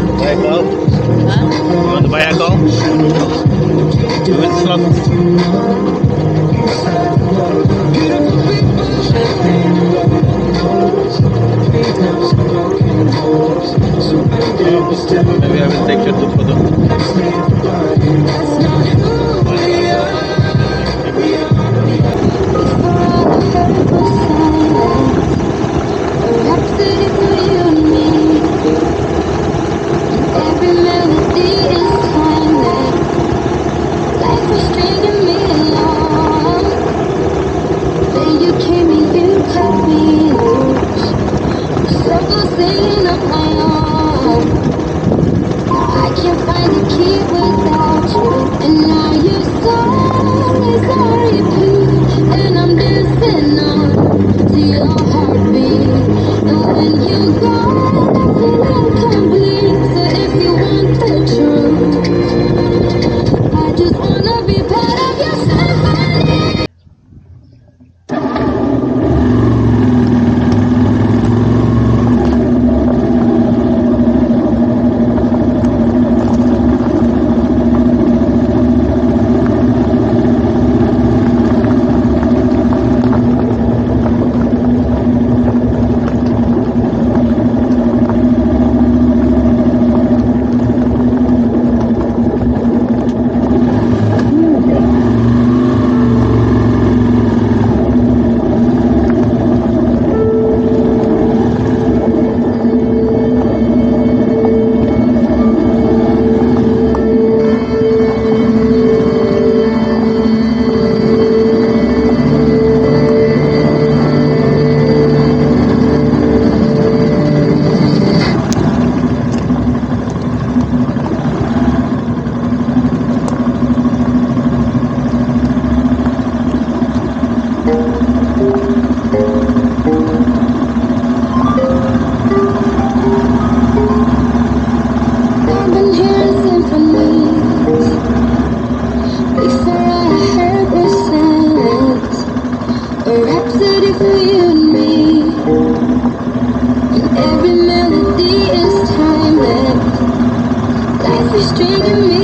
Buy a call? Huh? You want to buy a call? Who is slot? Maybe I will take your two photo. Singing on my own, I can't find the key without you. And now your song is on repeat, and I'm dancing on to your heartbeat. And when you're gone, I feel incomplete. So if you want the truth, I just wanna be part of your symphony. I've been hearing symphonies before I heard the silence. A rhapsody for you and me, and every melody is timeless. Life is treating me